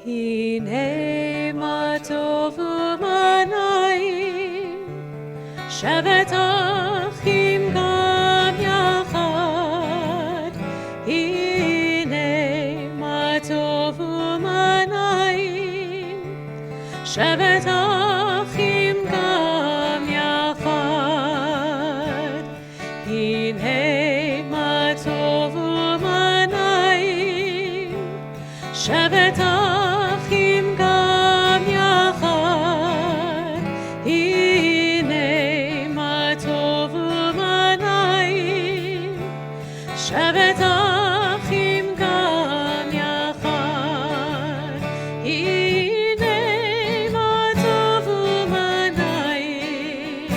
הנה מה טוב ומה נעים, שבת אחים גם יחד. הנה מה טוב ומה נעים, שבת אחים גם יחד. הנה מה טוב ומה נעים, שבת אחים גם יחד. הנה מה טוב ומה נעים, שבת אחים גם יחד. הנה מה טוב ומה נעים,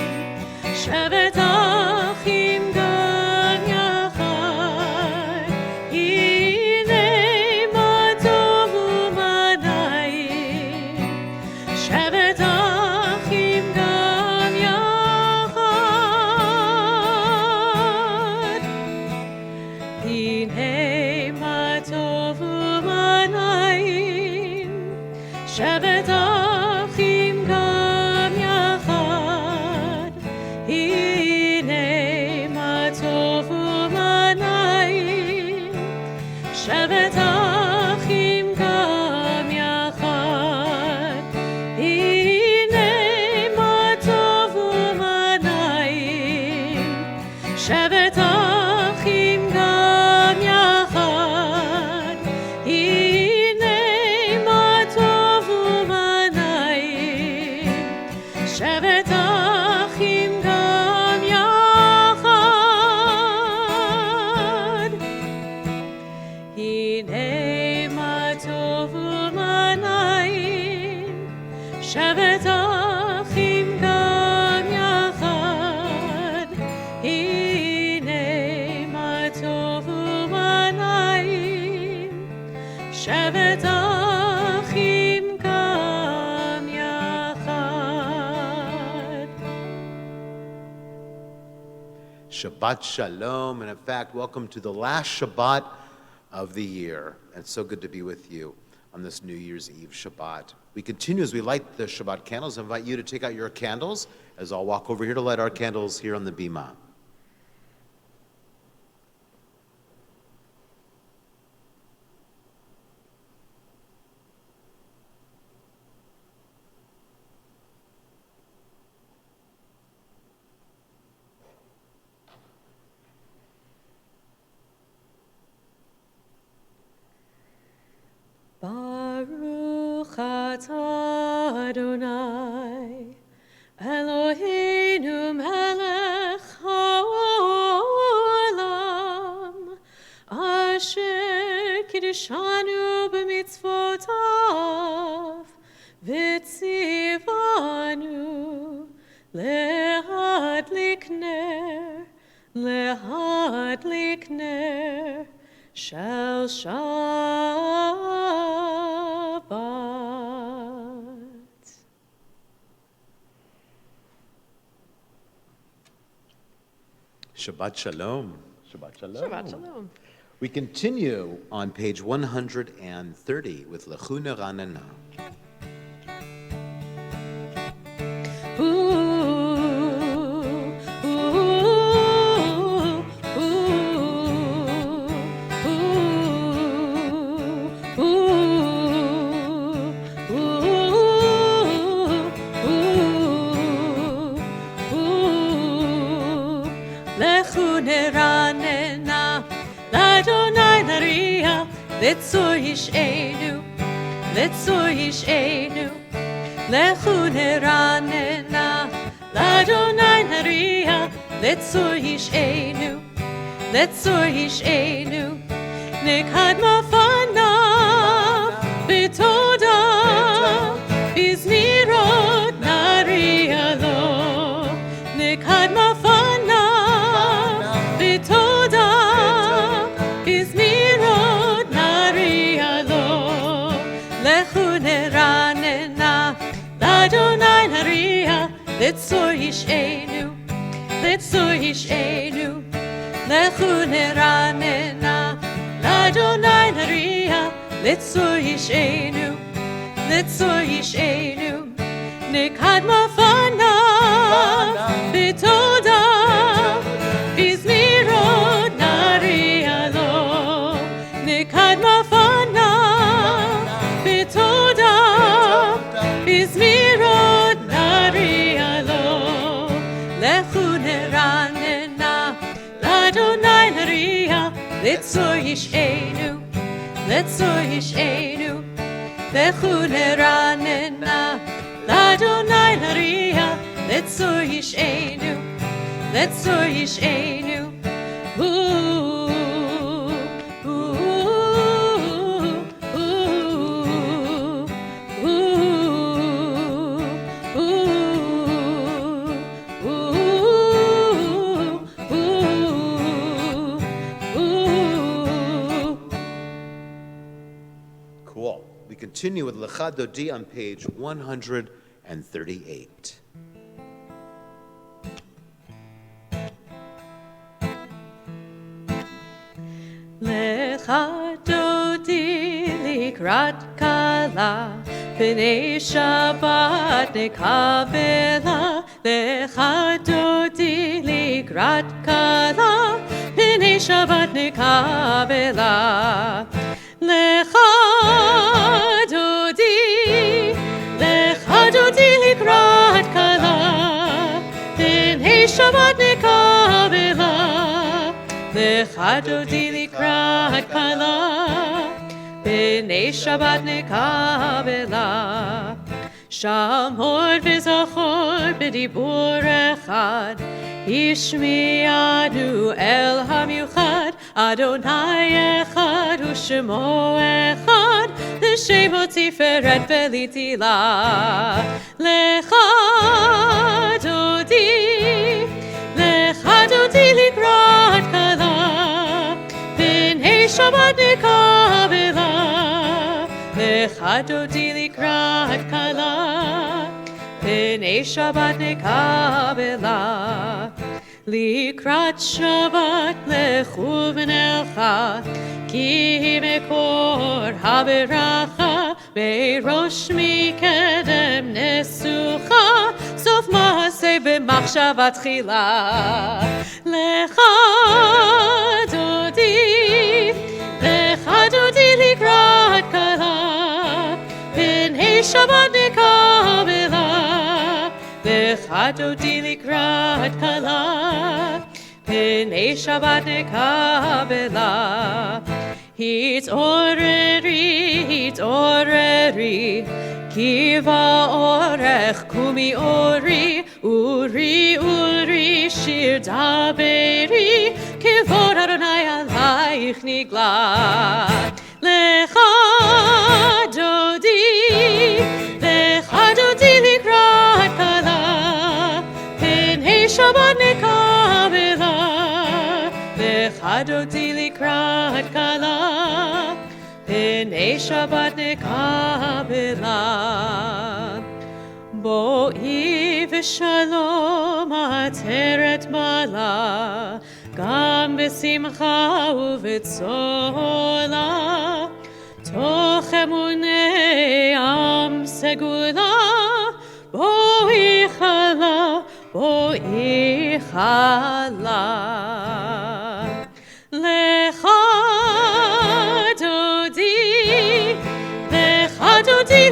שבת אחים גם יחד. הנה מה טוב ומה נעים, שבת אחים גם יחד. הנה מה טוב ומה נעים, שבת אחים גם יחד. הנה מה טוב ומה נעים, שבת אחים גם יחד. הנה מה טוב ומה נעים, שבת אחים גם יחד. הנה מה טוב ומה נעים, שבת אחים גם יחד. הנה מה טוב ומה נעים, שבת אחים גם יחד. הנה מה טוב ומה נעים, שבת אחים גם יחד. Shabbat Shalom, and in fact, welcome to the last Shabbat of the year. And it's so good to be with you on this New Year's Eve Shabbat. We continue as we light the Shabbat candles. I invite you to take out your candles as I'll walk over here to light our candles here on the bima. Baruch atah Adonai, Eloheinu melech haolam, asher kiddushanu b'mitzvotav, v'tzivanu lehadlik ner shel Shabbat. Shabbat Shalom. Shabbat Shalom. Shabbat shalom. We continue on page 130 with Lechuna Ranana. Letzor yish'enu, letzor yish'enu, lechu neranena, l'Adonai nariya, letzor yish'enu, nekad mafanav, b'toda, b'zmirot nariya lo, nekad mafanav, b'toda, b'zmirot nariya lo, lechu neranena, l'Adonai nariya, letzor yish'enu, lechu neranena, l'Adonai nariya, letzor yish'enu, לצור ישענו, נקדמה פניו בתודה, בזמירות נריע לו, נקדמה פניו בתודה, בזמירות נריע לו, לכו נרננה, לאדוני נריע, לצור ישענו, לצור ישענו, לכו נרננה, לאדוני נריע, לצור ישענו, לצור ישענו. Cool. We continue with Lecha Dodi on page 138. Lecha Dodi likrat kala, b'nei Shabbat nekabela. Lecha Dodi likrat kala, b'nei Shabbat nekabela. Lecha Dodi likrat kala, b'nei Shabbat nekabela. Lecha Dodi likrat kala, b'nei Shabbat nekabela. Shamor v'zachor b'dibur echad, Emanu-El hamiuchad, Adonai echad u'shemo echad, l'shemo tiferet v'litila. Lecha Dodi likrat kala, b'nei Shabbat nekabela. Lecha Dodi likrat kala, b'nei Shabbat nekabela. Likrat Shabbat lechu v'nelcha, ki mekor haberacha, berosh mikedem nesucha, sof maaseh b'machshavat tchila. Lecha Dodi likrat kala, b'nei Shabbat nekabela. Lecha Dodi likrat kala, b'nei Shabbat nekabela. Hit'oreri, ki va'orech kumi ori, uri shir daberi, kivod Adonai alayich nigla. Lecha Dodi likrat kala, b'nei Shabbat nekabela. Lecha Dodi likrat kala, b'nei Shabbat nekabela. Bo'i v'shalom ateret mala, gam b'simcha u'v'tzola, toch emunei am segula. Bo'i chala, bo'i chala. Lecha Dodi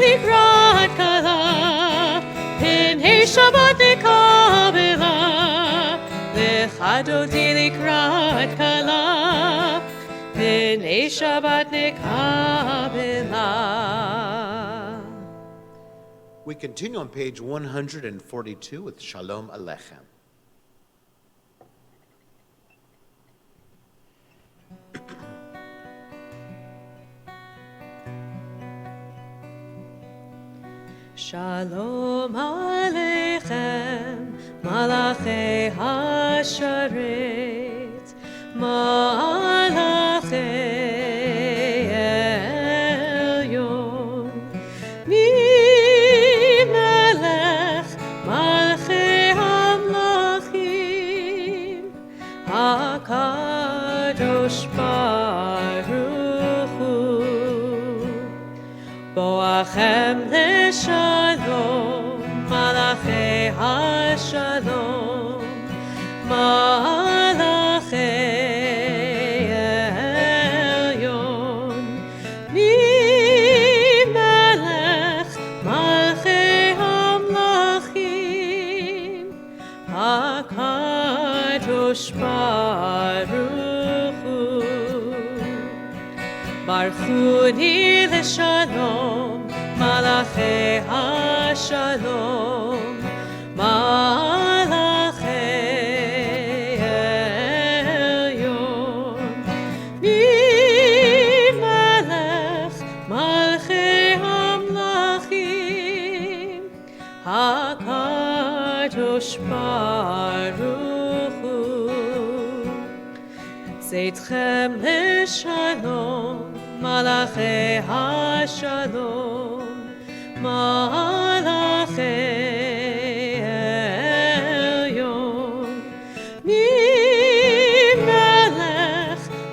likrat kala, b'nei Shabbat nekabela. Lecha Dodi likrat kala, b'nei Shabbat nekabela. We continue on page 142 with Shalom Aleichem. Shalom Aleichem, Malachei Hasharet, Malachei Elyon, Melech Malchei Hamlachim, HaKadosh Baruch Hu, Boaz לכם לשלום, מלאכי השלום, מלאכי עליון, ממלך מלכי המלכים, הקדוש ברוך הוא. ברכוני לשלום, מלאכי השלום, מלאכי עליון, ממלך מלכי המלכים, הקדוש ברוך הוא. צאתכם לשלום, מלאכי השלום, מלאכי עליון, ממלך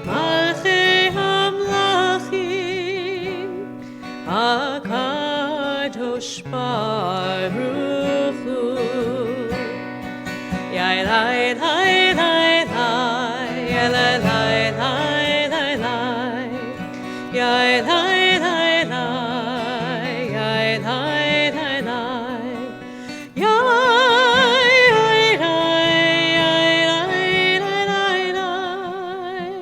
מלכי המלכים, הקדוש ברוך הוא. יאי לי לי לי לי, לי לי לי לי, yai lai lai lai, yai lai lai lai, yai lai lai,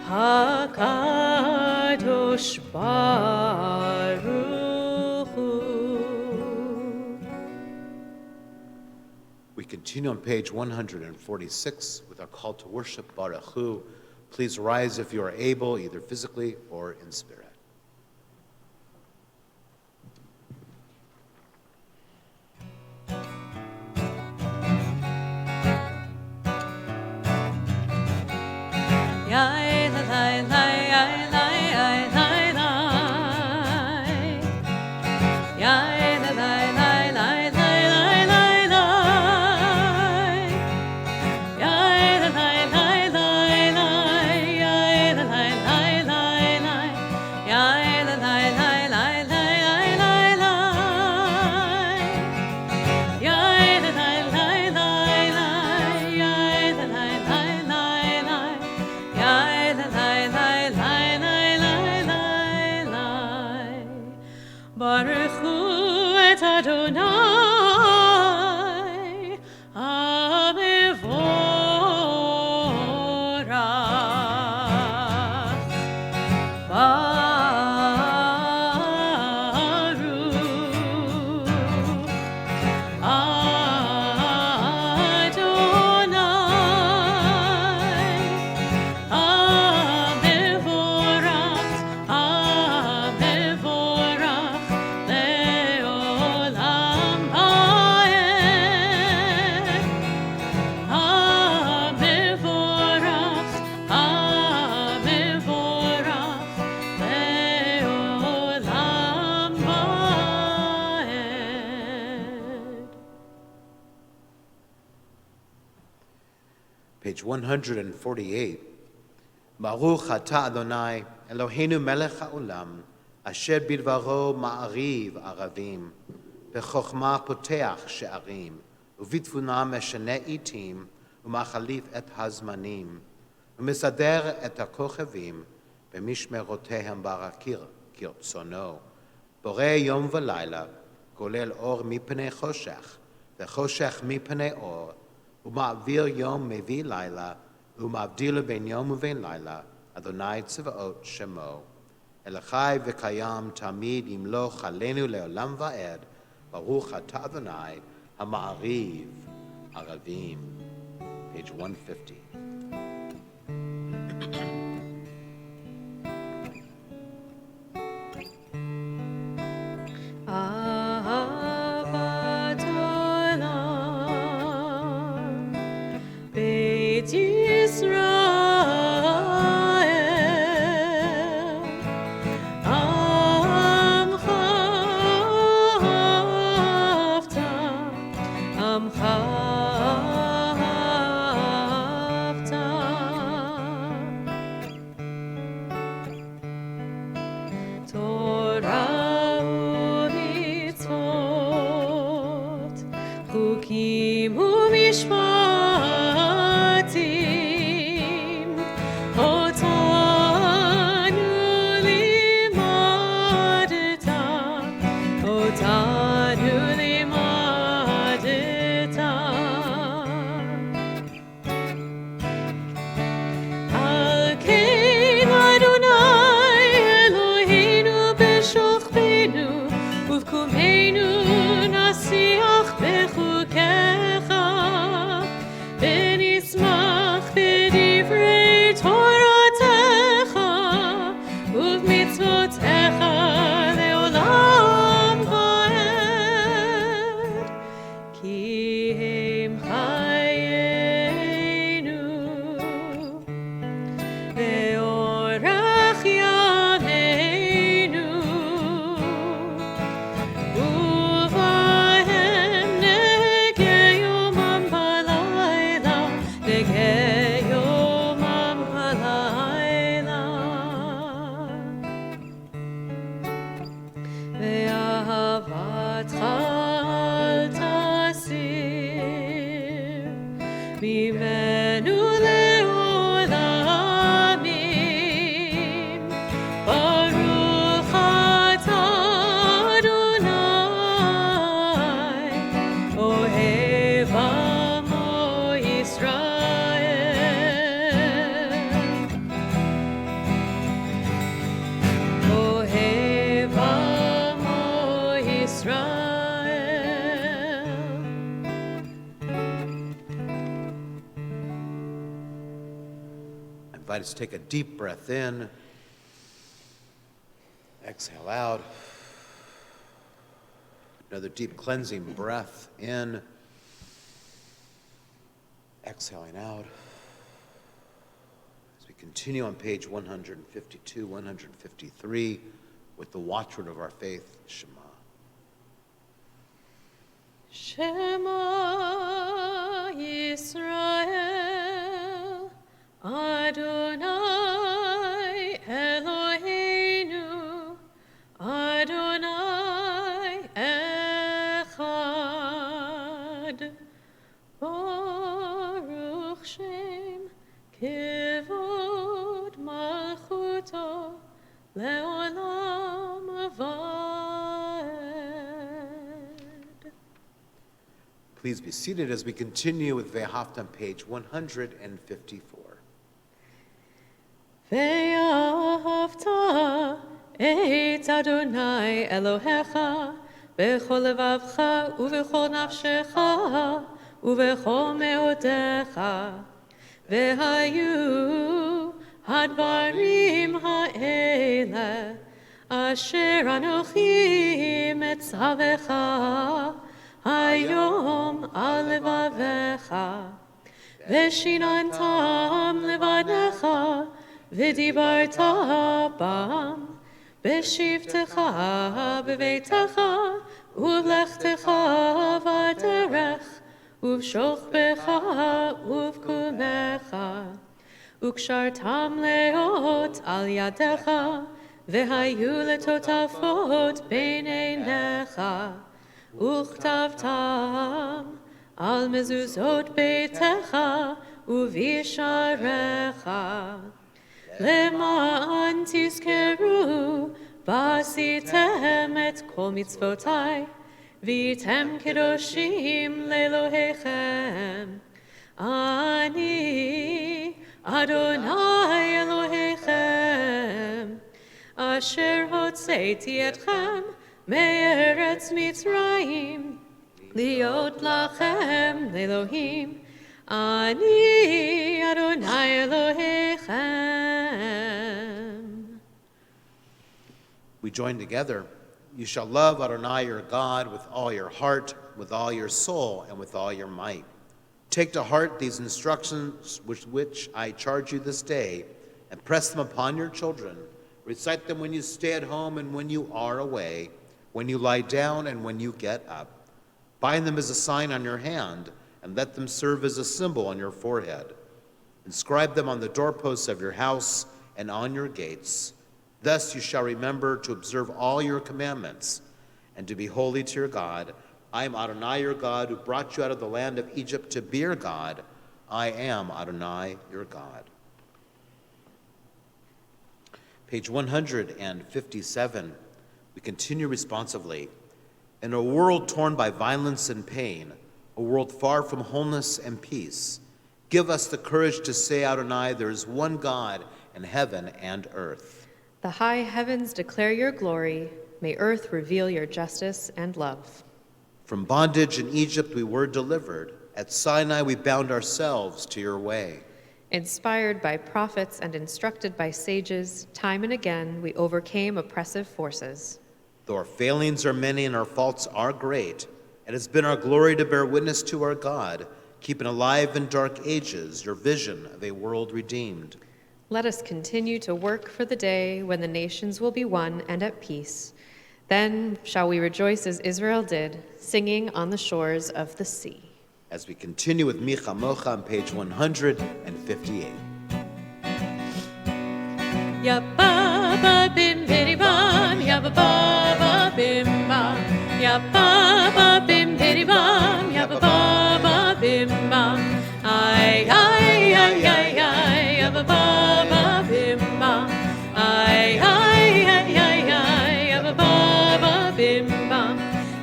hakadosh baruch hu. We continue on page 146 with our call to worship, Baruch Hu. Please rise if you are able, either physically or in spirit. Yai lai lai yai lai yai lai lai, yai lai lai lai lai lai lai, yai lai lai lai lai, yai lai lai lai lai, yai lai lai lai lai lai lai, yai lai lai lai lai, yai lai lai lai lai, yai lai lai lai lai lai. Baruch hu et Adonai, Hamevorach. Baruch Adonai, Hamevorach, Hamevorach, leolam vaed. Hamevorach, Hamevorach, leolam vaed. Page 148. Baruch atah Adonai, Eloheinu melech haolam, asher bidvaro ma'ariv aravim, bechokma poteach she'arim, ובתבונה משנה עתים, ומחליף את הזמנים, ומסדר את הכוכבים במשמרותיהם ברקיר כרצונו. בורא יום ולילה, כולל אור מפני חושך, וחושך מפני אור, ומעביר יום מביא לילה, ומבדיל בין יום ובין לילה, אדוני צבאות שמו. אלחי וקיים תמיד ימלוך עלינו לעולם ועד, ברוך אתה אדוני, המעריב ערבים. Page 150. אהבת עולם, בית ישראל, עמך אהבת, עמך אהבת. invite us to take a deep breath in. Exhale out. Another deep cleansing breath in. Exhaling out. As we continue on page 152, 153 with the watchword of our faith, Shema. Shema Yisrael, Adonai Eloheinu, Adonai Echad. Baruch Shem Kivod Malchuto Leolam Avad. Please be seated as we continue with Ve'ahavta on page 154. Ve'ahavta et Adonai Elohecha b'chol levavcha u'v'chol nafshecha u'v'chol me'odecha ve'hayu hadvarim ha'ele asher anochi metzavecha hayom al levavecha ve'shinantam levanecha v'dibarta bam b'shivtecha b'veitecha u'lechtecha v'derech u'v'shochbecha u'v'kumecha u'kshartam leot al yadecha v'hayu letotafot b'neinecha u'chtavtam al mezuzot beitecha u'visharecha למען תזכרו ועשיתם את כל מצוותיי והייתם קדושים לאלוהיכם. אני אדוני אלוהיכם אשר הוצאתי אתכם מארץ מצרים להיות לכם לאלוהים. Ani Adonai Elohechem. We join together. You shall love Adonai your God with all your heart, with all your soul, and with all your might. Take to heart these instructions which I charge you this day, and press them upon your children. Recite them when you stay at home and when you are away, when you lie down and when you get up. Bind them as a sign on your hand, and let them serve as a symbol on your forehead. Inscribe them on the doorposts of your house and on your gates. Thus you shall remember to observe all your commandments and to be holy to your God. I am Adonai your God, who brought you out of the land of Egypt to be your God. I am Adonai your God. Page 157, we continue responsively. In a world torn by violence and pain, a world far from wholeness and peace, give us the courage to say, Adonai, there is one God in heaven and earth. The high heavens declare your glory. May earth reveal your justice and love. From bondage in Egypt we were delivered. At Sinai we bound ourselves to your way. Inspired by prophets and instructed by sages, time and again we overcame oppressive forces. Though our failings are many and our faults are great, it has been our glory to bear witness to our God, keeping alive in dark ages your vision of a world redeemed. Let us continue to work for the day when the nations will be one and at peace. Then shall we rejoice as Israel did, singing on the shores of the sea. As we continue with Mi Chamocha on page 158. Ya Baba Bim Bidi Bam, Ya Baba Bim Bam, Ya Baba Bim Bidi Bam, Ya Baba Bim Bam, ay ay ay ay ay, Ya Baba Bim Bam, ay ay ay ay ay, Ya Baba Bim Bam,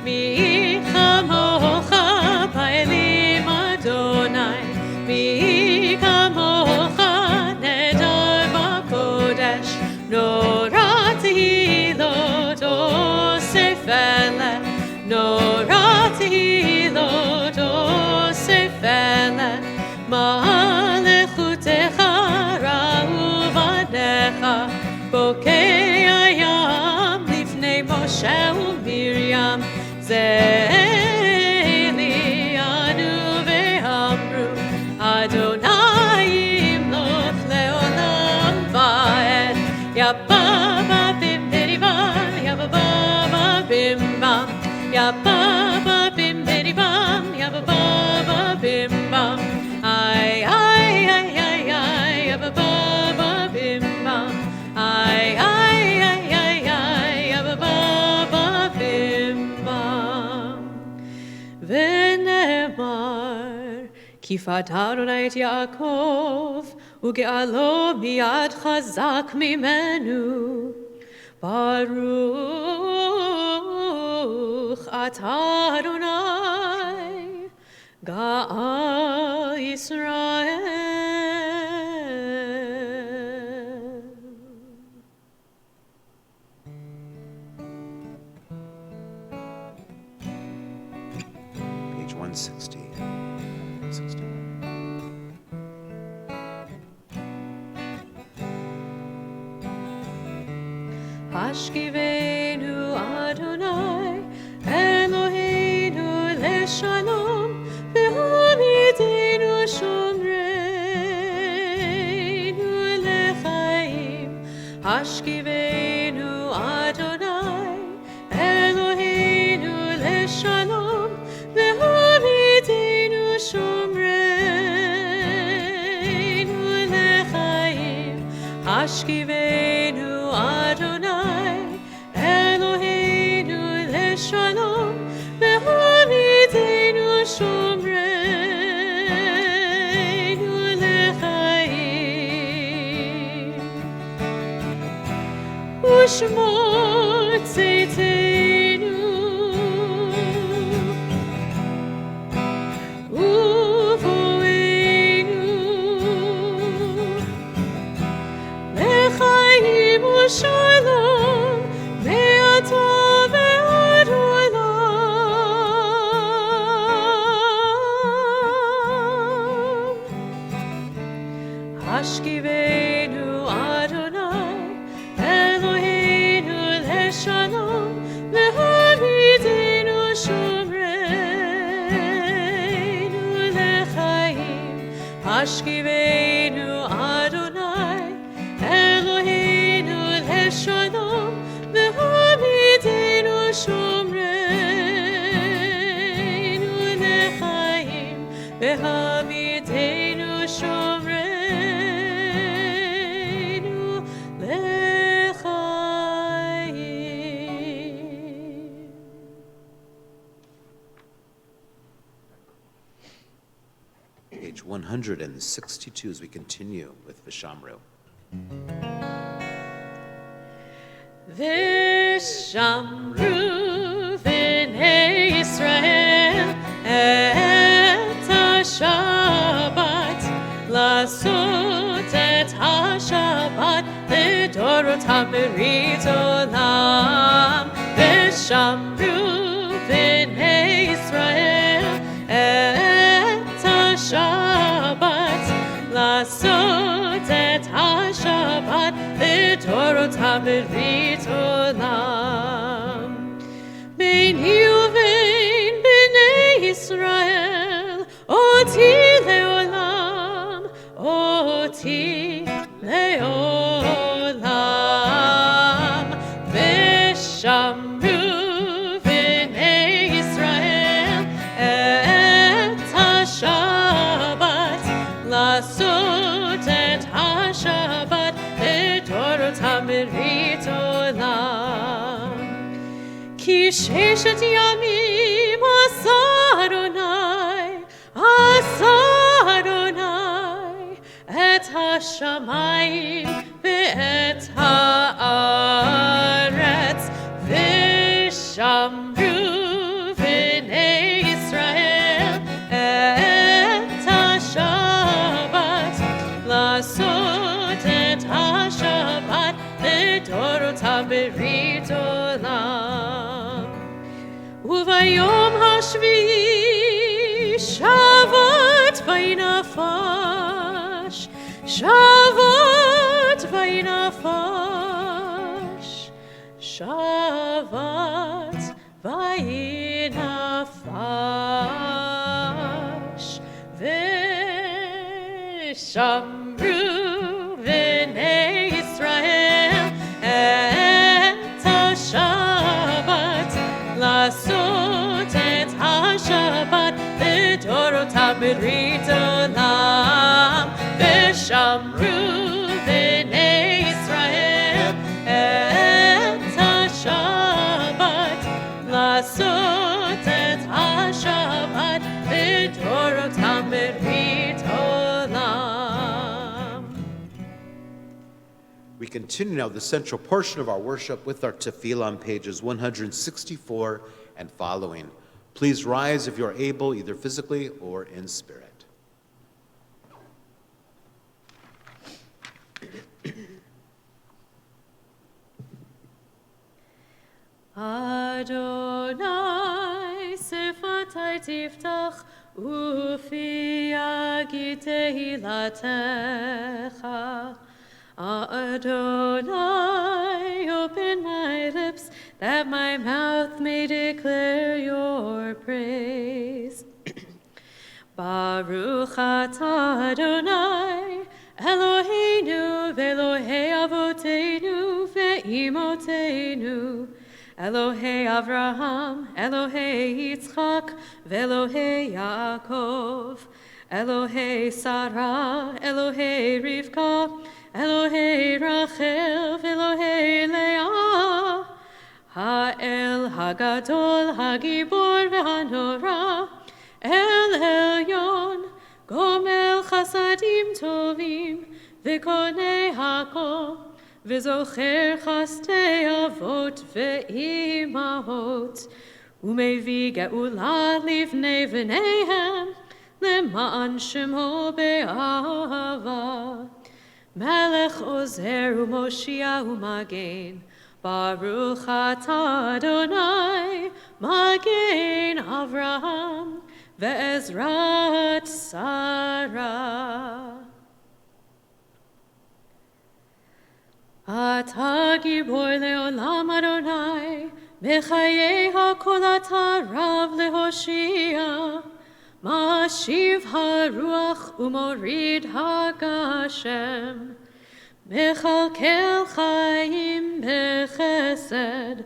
Mi Chamocha Paelim Adonai, Mi Chamocha Nedar Bakodesh, Norati Lodo Sefele, Norati Lodo Sefele, Ma'alechutecha Ra'u בוקע ים לפני משה ומרים, זה אלינו ואמרו, אדוני ימלוך לעולם ועד. יא בבא בim bidibam, יא בבא bim bam, יא בבא bim bidibam, יא בבא bim bam, ay ay ay ay ay, יא בבא bim bam, ay ay ay ay ay, יא בבא bim bam. ונאמר, כי פדה אדוני את יעקב, וגאלו מיד חזק ממנו. ברוך אתה אדוני, גאל ישראל. Page 160. 61. השכיבנו אדוני אלוהינו לשלום, והעמידנו שומרנו לחיים. השכיבנו אדוני אלוהינו לשלום, והעמידנו שומרנו לחיים. השכיבנו אדוני אלוהינו לשלום, והעמידנו שומרנו לחיים. ושמור צאתנו ובואנו לחיים ושלום מעתה ועד עולם. השכיבנו אדוני אלוהינו לשלום, והעמידנו שומרנו לחיים. השכיבנו אדוני אלוהינו לשלום, והעמידנו שומרנו לחיים. והעמידנו שומרנו לחיים. Page 162 as we continue with Vishamru. ושמרו בני ישראל את השבת, לעשות את השבת לדורותם ברית עולם. ושמרו בני ישראל את השבת, לעשות את השבת לדורותם ברית עולם. ביני ובין בני ישראל אותי לעולם, אותי לעולם. ושמרו בני ישראל את השבת, לעשות את השבת לדורותם ברית עולם. כי ששת ימים עשה אדוני את השמיים ואת הארץ. ושמרו בני ישראל את השבת, לעשות את השבת לדורותם ברית עולם. וביום השביעי שבת וינפש, שבת וינפש. vayinafash v'shamru v'nei Yisrael et ha-Shabbat lasot et ha-Shabbat v'dorotam b'rit olam v'shamru v'nei Yisrael et ha-Shabbat lasot et ha-Shabbat v'dorotam b'rit olam. We continue now the central portion of our worship with our tefillah on pages 164 and following. Please rise if you are able, either physically or in spirit. Adonai sefatai tiftach ufi yagid tehilatecha. Adonai, open my lips, that my mouth may declare your praise. Baruch atah Adonai, Eloheinu ve'Elohei avoteinu ve'imotenu, Elohei Avraham, Elohei Yitzchak, ve'Elohei Yaakov, Elohei Sarah, Elohei Rivka, Elohei Rachel, Elohei Leah, Ha'el Hagadol, Hagibor ve'Hanora, El Elyon, Gomel Chasadim Tovim, V'konei Hakol, V'zocher Chastei Avot ve'imahot, Umevi Ge'ula livnei v'neihem, Le'ma'an Shemo be'ahava. Melech Ozer u'Moshia u'Magen, Baruch atah Adonai, Magen Avraham, ve'ezrat Sarah. Atah gibor le'olam Adonai, Mechayei ha'kol atah rav le'hoshia, Mashiv haruach umorid hagashem, Mechalkel chayim bechesed,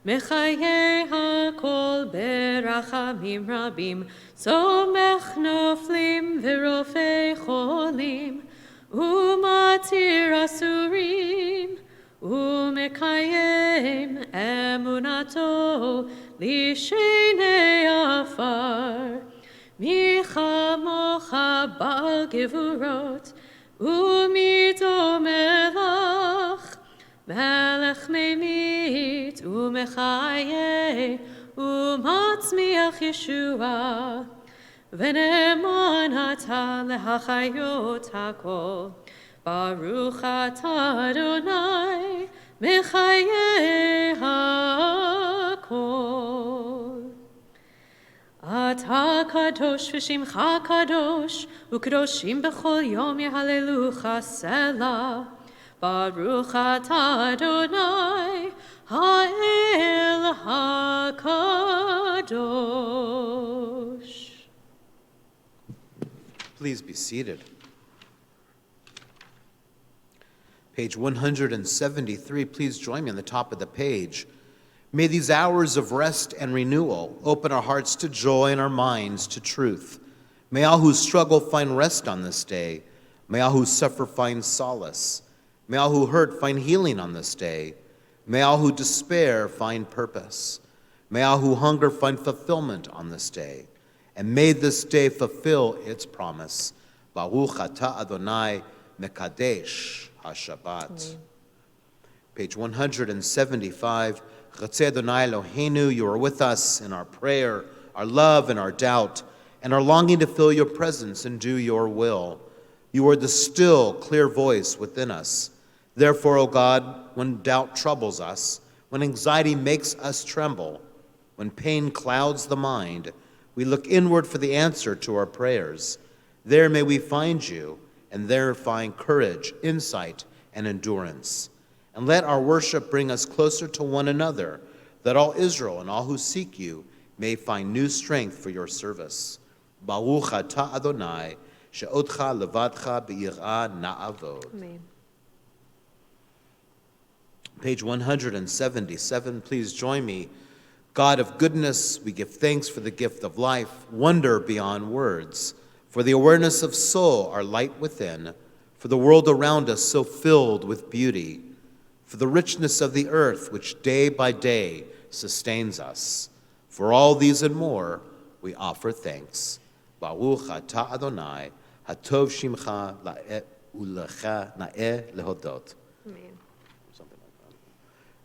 Mechayei hakol berachamim rabim, Somech noflim v'rofei cholim, Umatir asurim, Umekayem emunato lishenei afar. Micha mocha bal gevurot, umito melach, melech memit, umechaye, umatzmiach Yeshua, v'ne'eman ata lehachayot hakol, Baruch atah Adonai, mechaye hakol. Atah kadosh v'shimcha kadosh, u'kadoshim b'chol yom yehalelucha selah. Baruch atah Adonai, ha'el hakadosh. Please be seated. Page 173, please join me on the top of the page. May these hours of rest and renewal open our hearts to joy and our minds to truth. May all who struggle find rest on this day. May all who suffer find solace. May all who hurt find healing on this day. May all who despair find purpose. May all who hunger find fulfillment on this day. And may this day fulfill its promise. Baruch atah Adonai mekadesh ha-Shabbat. Page 175. Chatzei Adonai Eloheinu, you are with us in our prayer, our love, and our doubt, and our longing to feel your presence and do your will. You are the still, clear voice within us. Therefore, O God, when doubt troubles us, when anxiety makes us tremble, when pain clouds the mind, we look inward for the answer to our prayers. There may we find you, and there find courage, insight, and endurance. And let our worship bring us closer to one another, that all Israel and all who seek you may find new strength for your service. Baruch atah Adonai, she'otcha levadcha be'irah na'avod. Amen. Page 177, please join me. God of goodness, we give thanks for the gift of life, wonder beyond words, for the awareness of soul, our light within, for the world around us so filled with beauty, for the richness of the earth which day by day sustains us. For all these and more, we offer thanks. Baruch atah Adonai, hatov shimcha la'eh ulecha na'eh lehodot. Amen. Something like that.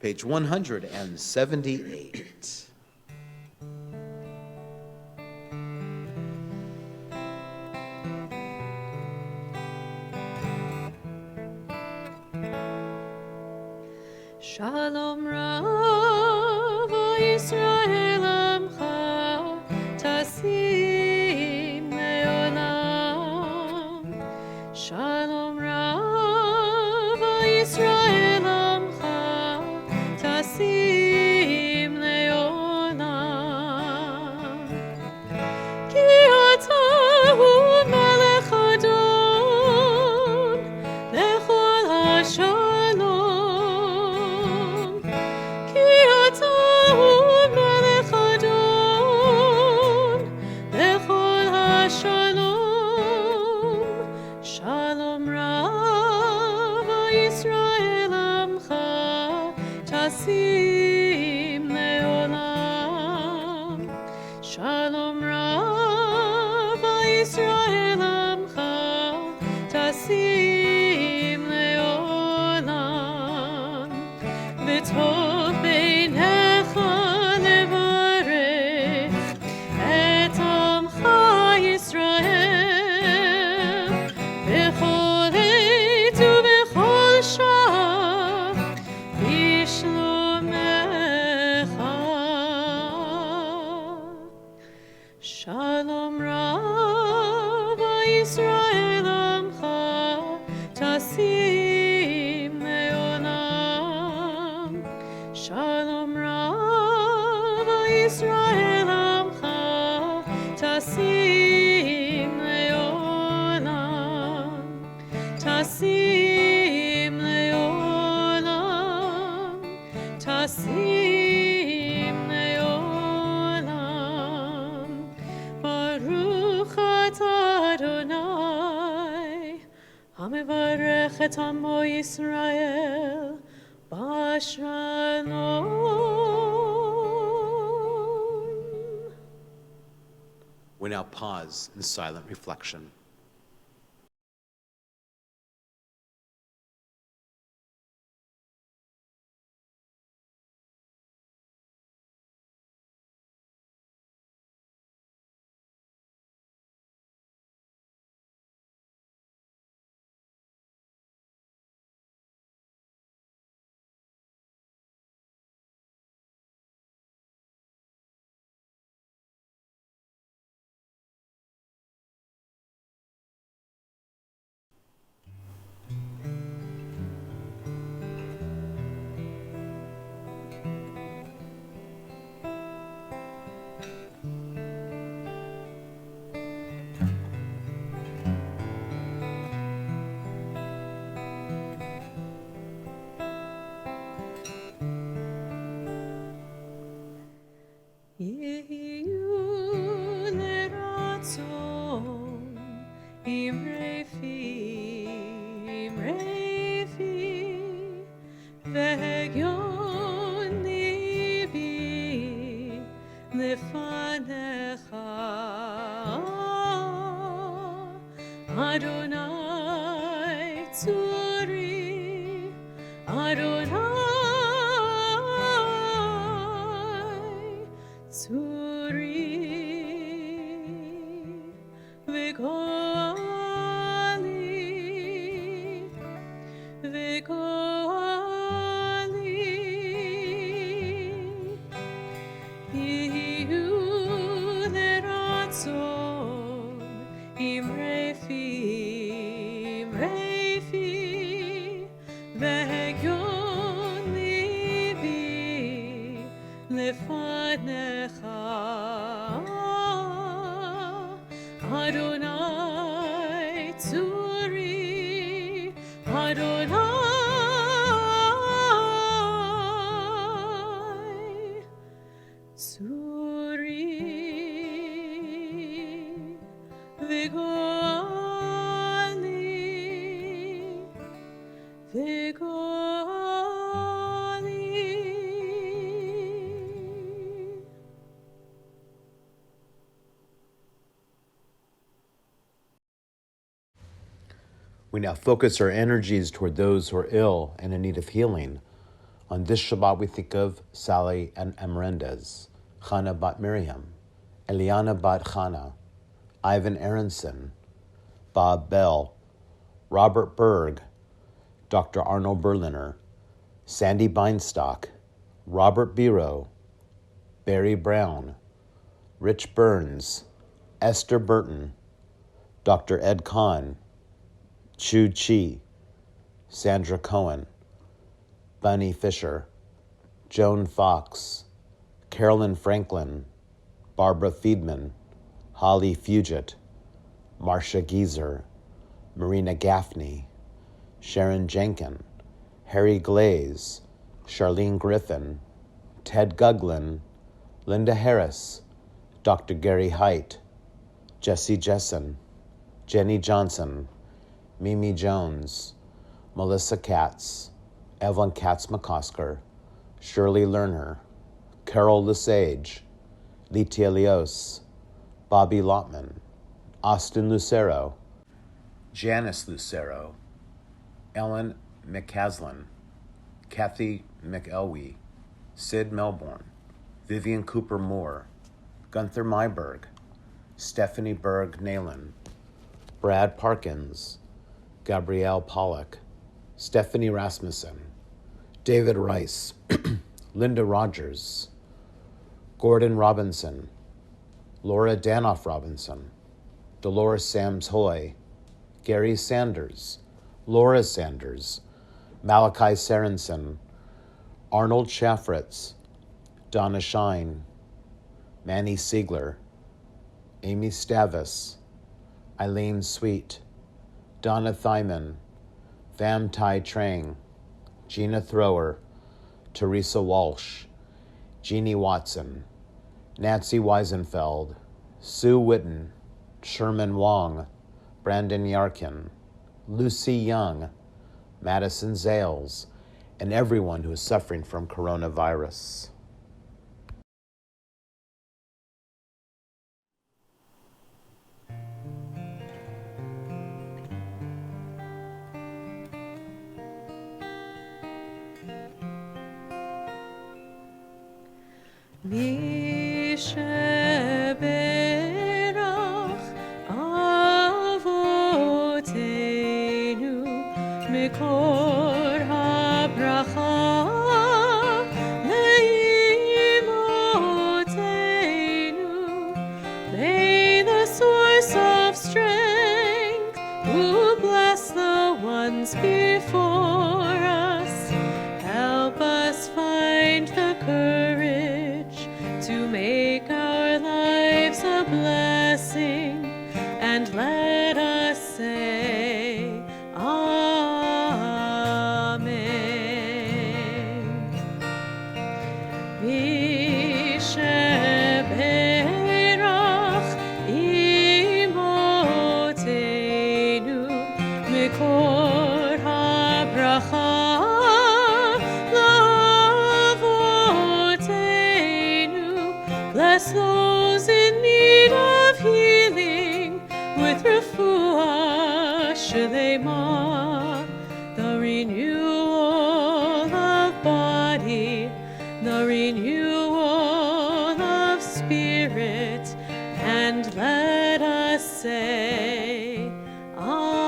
Page 178. Shalom Rav Yisrael Amcha Tasim Leolam. Shalom Rav Yisrael Amcha Tasim Leolam. Ki ata hu melech Adon lechol hashalom. Ki ata hu melech Adon lechol hashalom. Shalom Rav Yisrael Amcha Tasim Leolam. Shalom Rav Yisrael Amcha Tasim Leolam. V'tov beinecha levarech et Amcha Yisrael b'chol עת ובכל שעה בשלומך. Shalom Rav Yisrael Amcha Tasim Leolam. Shalom Rav Yisrael Amcha Tasim Leolam. Tasim Leolam. Tasim Leolam. Baruch atah Adonai, hamevarech et amo Yisrael b'shalom. We now pause in silent reflection. lefanecha, Adonai tzuri, Adonai tzuri, v'goali, v'goali. We now focus our energies toward those who are ill and in need of healing. On this Shabbat, we think of Sally and Emrendez, Chana bat Miriam, Eliana bat Chana, Ivan Aronson, Bob Bell, Robert Berg, Dr. Arnold Berliner, Sandy Beinstock, Robert Biro, Barry Brown, Rich Burns, Esther Burton, Dr. Ed Kahn, Chu Chi, Sandra Cohen, Bunny Fisher, Joan Fox, Carolyn Franklin, Barbara Fiedman, Holly Fugit, Marcia Gieser, Marina Gaffney, Sharon Jenkin, Harry Glaze, Charlene Griffin, Ted Guglin, Linda Harris, Dr. Gary Height, Jesse Jessen, Jenny Johnson, Mimi Jones, Melissa Katz, Evelyn Katz-McCosker, Shirley Lerner, Carol Lesage, Litia Leos, Bobby Lotman, Austin Lucero, Janice Lucero, Ellen McCaslin, Kathy McElwee, Sid Melbourne, Vivian Cooper Moore, Gunther Myberg, Stephanie Berg Nalen, Brad Parkins, Gabrielle Pollock, Stephanie Rasmussen, David Rice, Linda Rogers, Gordon Robinson, Laura Danoff Robinson, Dolores Sams Hoy, Gary Sanders, Laura Sanders, Malachi Sarensen, Arnold Schaffritz, Donna Shine, Manny Siegler, Amy Stavis, Eileen Sweet, Donna Thyman, Vam Tai Trang, Gina Thrower, Teresa Walsh, Jeannie Watson, Nancy Weisenfeld, Sue Witten, Sherman Wong, Brandon Yarkin, Lucy Young, Madison Zales, and everyone who is suffering from coronavirus. Mi sheberach avoteinu mikor habracha leimotenu. May the source of strength, who bless the ones before us, help us find the courage to make our lives a blessing, and let us say, Amen. Misheberach imotenu mikor habracha lavotenu. Bless those in need of healing with refuah shlema, the renewal of body, the renewal of spirit, and let us say, Amen.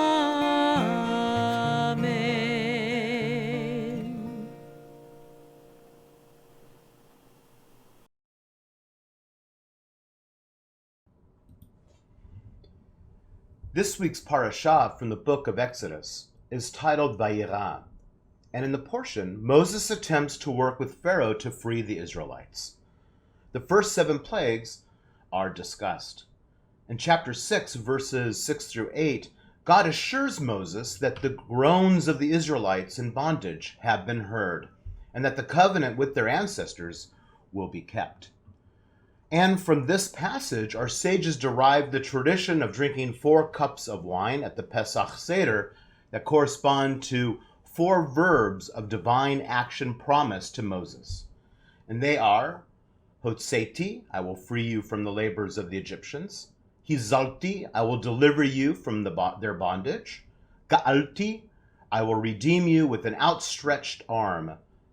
This week's parashah from the book of Exodus is titled Vayera, and in the portion, Moses attempts to work with Pharaoh to free the Israelites. the first 7 plagues are discussed. In chapter 6, verses 6 through 8, God assures Moses that the groans of the Israelites in bondage have been heard, and that the covenant with their ancestors will be kept. And from this passage, our sages derived the tradition of drinking 4 cups of wine at the Pesach Seder that correspond to 4 verbs of divine action promised to Moses. And they are, Hotseti, I will free you from the labors of the Egyptians. Hizalti, I will deliver you from their bondage. Ga'alti, I will redeem you with an outstretched arm.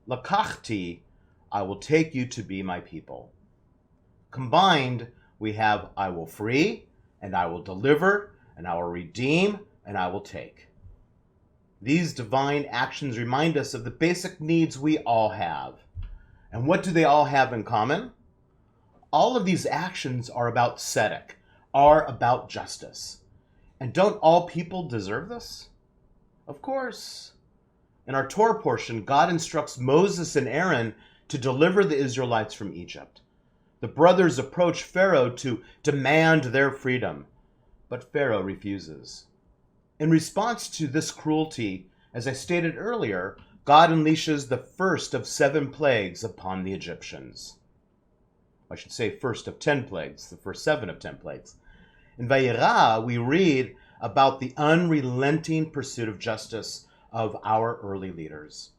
Lakachti, I will take you to be my people. Combined, we have I will free, and I will deliver, and I will redeem, and I will take. These divine actions remind us of the basic needs we all have. And what do they all have in common? All of these actions are about tzedek, are about justice. And don't all people deserve this? Of course. In our Torah portion, God instructs Moses and Aaron to deliver the Israelites from Egypt. The brothers approach Pharaoh to demand their freedom, but Pharaoh refuses. In response to this cruelty, as I stated earlier, God unleashes the first of 7 plagues upon the Egyptians. I should say first of 10 plagues, the first 7 of 10 plagues. In Vayera, we read about the unrelenting pursuit of justice of our early leaders.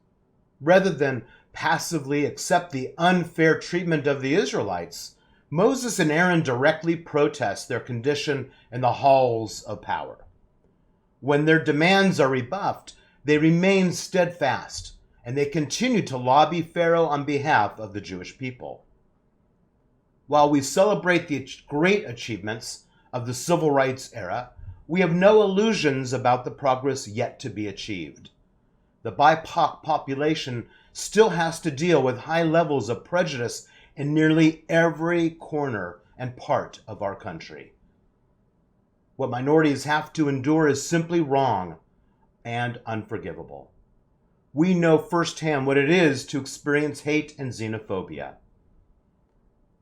Rather than passively accept the unfair treatment of the Israelites, Moses and Aaron directly protest their condition in the halls of power. When their demands are rebuffed, they remain steadfast, and they continue to lobby Pharaoh on behalf of the Jewish people. While we celebrate the great achievements of the civil rights era, we have no illusions about the progress yet to be achieved. The BIPOC population still has to deal with high levels of prejudice in nearly every corner and part of our country. What minorities have to endure is simply wrong and unforgivable. We know firsthand what it is to experience hate and xenophobia.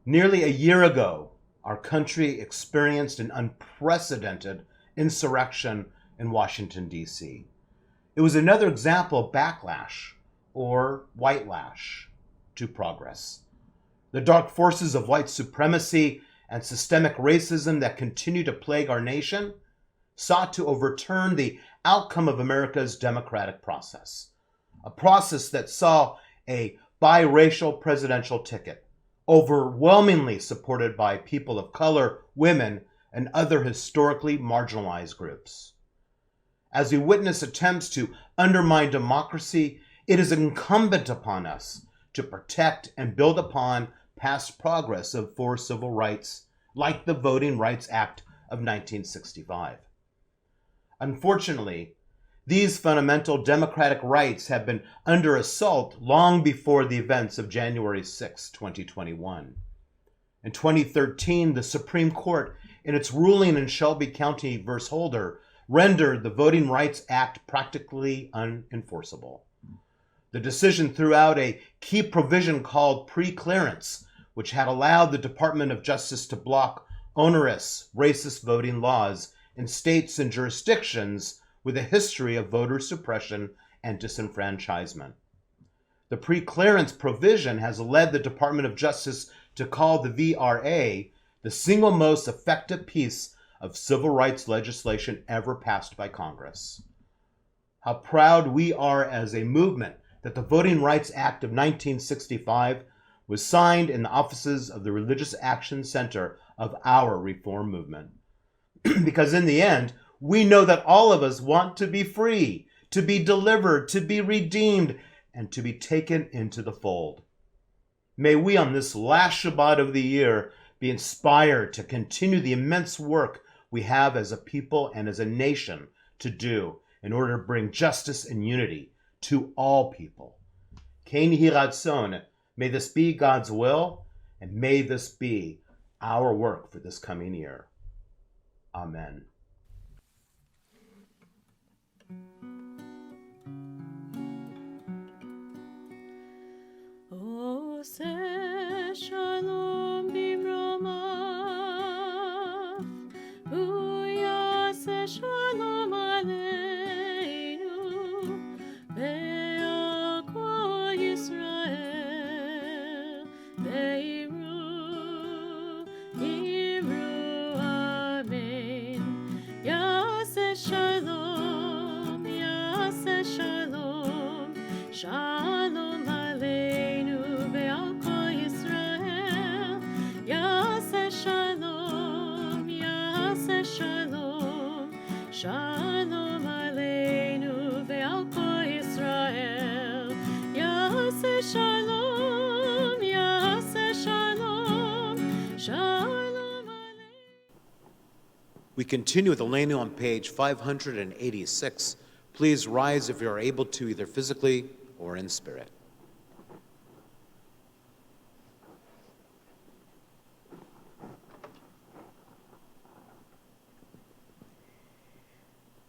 Nearly a year ago, our country experienced an unprecedented insurrection in Washington, D.C. It was another example of backlash, or whitelash, to progress. The dark forces of white supremacy and systemic racism that continue to plague our nation sought to overturn the outcome of America's democratic process, a process that saw a biracial presidential ticket, overwhelmingly supported by people of color, women, and other historically marginalized groups. As we witness attempts to undermine democracy, it is incumbent upon us to protect and build upon past progress for civil rights, like the Voting Rights Act of 1965. Unfortunately, these fundamental democratic rights have been under assault long before the events of January 6, 2021. In 2013, the Supreme Court, in its ruling in Shelby County v. Holder, rendered the Voting Rights Act practically unenforceable. The decision threw out a key provision called preclearance, which had allowed the Department of Justice to block onerous, racist voting laws in states and jurisdictions with a history of voter suppression and disenfranchisement. The preclearance provision has led the Department of Justice to call the VRA the single most effective piece of civil rights legislation ever passed by Congress. How proud we are as a movement that the Voting Rights Act of 1965 was signed in the offices of the Religious Action Center of our reform movement. Because in the end, we know that all of us want to be free, to be delivered, to be redeemed, and to be taken into the fold. May we on this last Shabbat of the year be inspired to continue the immense work we have as a people and as a nation to do in order to bring justice and unity to all people. Ken Yehi Ratzon, may this be God's will, and may this be our work for this coming year. Amen. Ose shalom. Shalom Aleinu ve'al kol Yisrael. Yaseh Shalom, Yaseh Shalom, Shalom Aleinu. We continue with Aleinu on page 586. Please rise if you are able to, either physically or in spirit.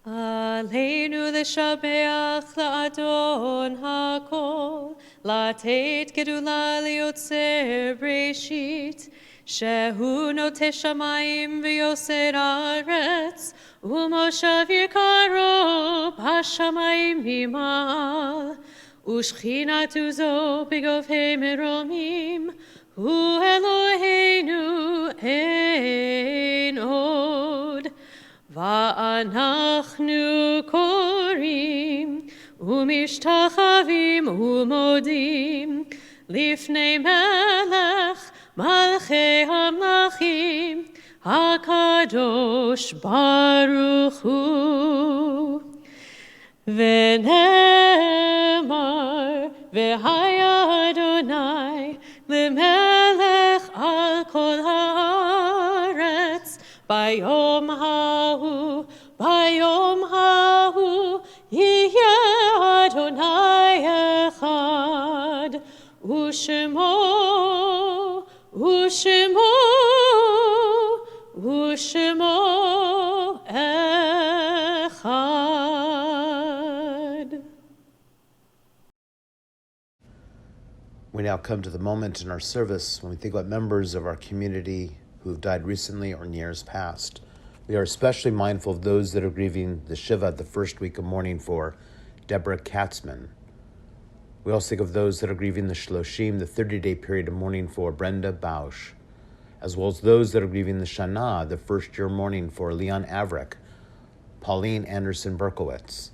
Aleinu l'shabeach la'adon ha'kol, la'tet gedula liotzer breshit, shehu noteh shamayim v'yoser aretz, u'moshav yikaro b'shamayim mimal, u'shchinatu zo b'govhei meromim, hu Eloheinu ein od. Va'anachnu korim umishtachavim umodim lifnei melech malchei hamlachim hakadosh baruch hu v'nemar v'haya Adonai l'melech al kol haaretz Bayom hahu, Yiyeh Adonai echad, Ushemo echad. We now come to the moment in our service when we think about members of our community who have died recently or in years past. We are especially mindful of those that are grieving the Shiva, the first week of mourning for Deborah Katzman. We also think of those that are grieving the Shloshim, the 30-day period of mourning for Brenda Bausch, as well as those that are grieving the Shana, the first year mourning for Leon Averick, Pauline Anderson Berkowitz,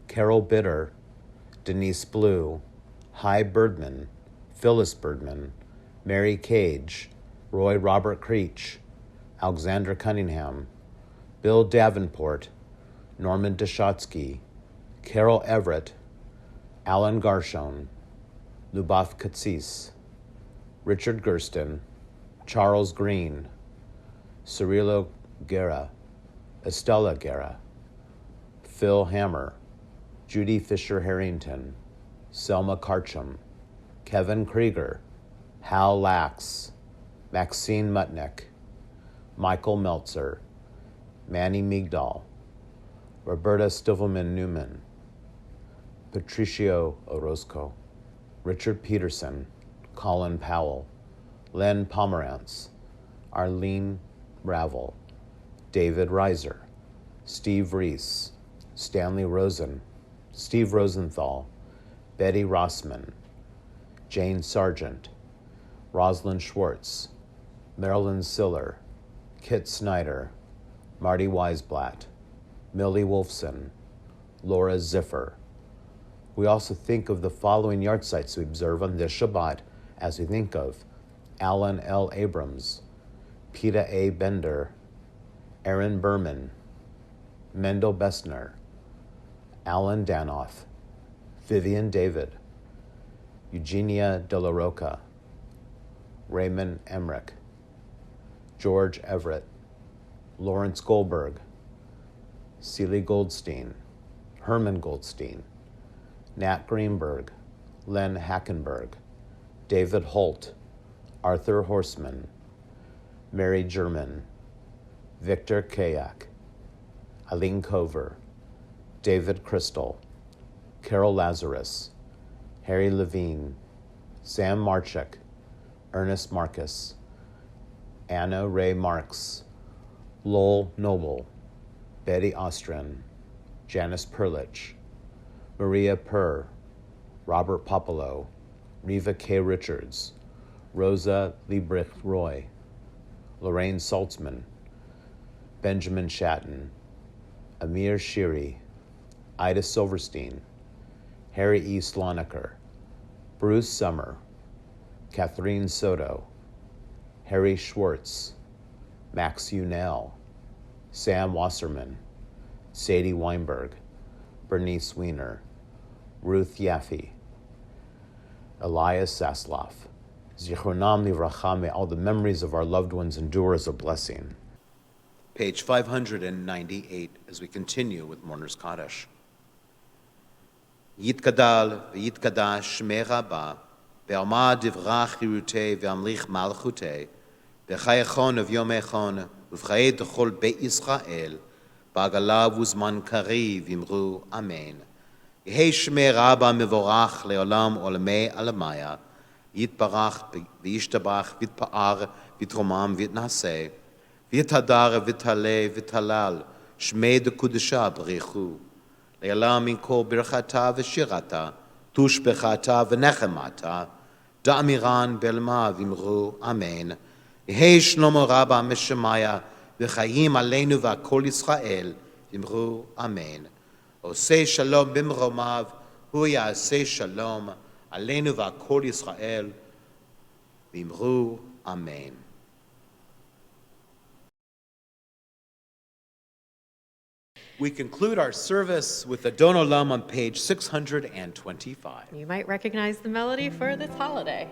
Carol Bitter, Denise Blue, Hy Birdman, Phyllis Birdman, Mary Cage, Roy Robert Creech, Alexander Cunningham, Bill Davenport, Norman Deshotsky, Carol Everett, Alan Garshon, Lubaf Katsis, Richard Gersten, Charles Green, Cirilo Guerra, Estella Guerra, Phil Hammer, Judy Fisher Harrington, Selma Karcham, Kevin Krieger, Hal Lax, Maxine Mutnick, Michael Meltzer, Manny Migdal, Roberta Stivelman Newman, Patricio Orozco, Richard Peterson, Colin Powell, Len Pomerantz, Arlene Ravel, David Reiser, Steve Reese, Stanley Rosen, Steve Rosenthal, Betty Rossman, Jane Sargent, Rosalind Schwartz, Marilyn Siller, Kit Snyder, Marty Weisblatt, Millie Wolfson, Laura Ziffer. We also think of the following yahrzeits we observe on this Shabbat as we think of Alan L. Abrams, Peta A. Bender, Aaron Berman, Mendel Bessner, Alan Danoff, Vivian David, Eugenia De La Roca, Raymond Emmerich, George Everett, Lawrence Goldberg, Celie Goldstein, Herman Goldstein, Nat Greenberg, Len Hackenberg, David Holt, Arthur Horseman, Mary German, Victor Kayak, Eileen Cover, David Crystal, Carol Lazarus, Harry Levine, Sam Marchuk, Ernest Marcus, Anna Ray Marks, Lowell Noble, Betty Ostrin, Janice Perlich, Maria Purr, Robert Popolo, Riva K. Richards, Rosa Liebrich Roy, Lorraine Saltzman, Benjamin Shatton, Amir Shiri, Ida Silverstein, Harry E. Sloniker, Bruce Summer, Catherine Soto, Harry Schwartz, Max Unell, Sam Wasserman, Sadie Weinberg, Bernice Weiner, Ruth Yaffe, Elias Zasloff. Zichronam livracha, may all the memories of our loved ones endure as a blessing. Page 598, as we continue with Mourner's Kaddish. Yitkadal v'yitkadash shmei rabba, ve'alma divrach chirutei ve'amlich malchutei, ve'chayachon of yomechon, uv'chayei d'chol Beit Yisrael, ba'agalav uzman kariv imru amen. Yehei shmei rabba mevorach le'olam olamei alamaya, yitbarach v'yishtabach v'yitpa'ar v'yitromam v'yitnaseh, v'yitadar v'yitaleh v'yitalal, shmei d'kudusha b'richu. Le'alam min kol birchata v'shirata, tushbechata v'nechemata, da'amiran belma v'imru amen. Yehei shlomo rabba meshemaya, v'chayim aleinu v'akol Yisrael, v'imru amen. Osei shalom bimromav, hu ya'aseh shalom, aleinu v'akol Yisrael, v'imru amen. We conclude our service with Adon Olam on page 625. You might recognize the melody for this holiday.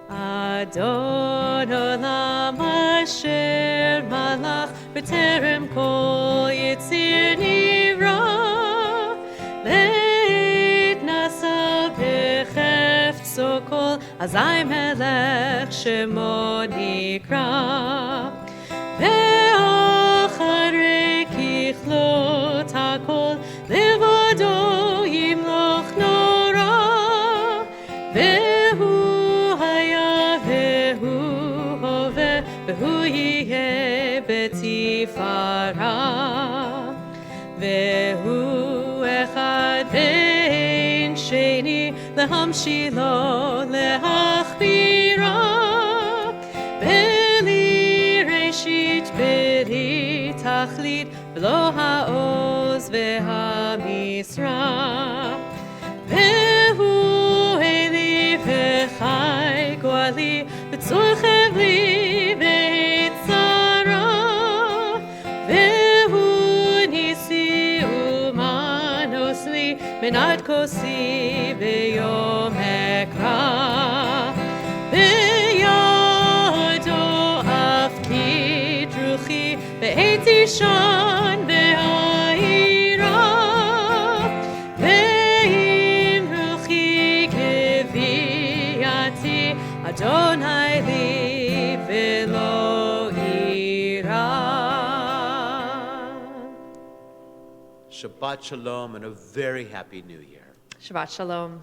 Adon Olam Asher Malach B'terem Kol Yitzir Nivra Leit Nasa B'chefzo Kol Azai Melech Shemo Nikra Ve'acharei Kichlot HaKol Levado Yimloch Nora Ve'hu Haya Ve'hu Hove Ve'hu Yeh B'tifara Ve'hu Echad Ve'en Sheni Lehamshilo Lehachbira Bereshit beri tachlit v'lo ha'oz ve'hamisra ve'hu eli v'chai go'ali v'tzorchev li v'hitzara ve'hu nisi umanos li menad kosi ve'yom ekra Ve'etishan ve'ha'ira ve'im ruchi keviati Adonai li ve'lo ira. Shabbat Shalom and a very happy new year. Shabbat Shalom.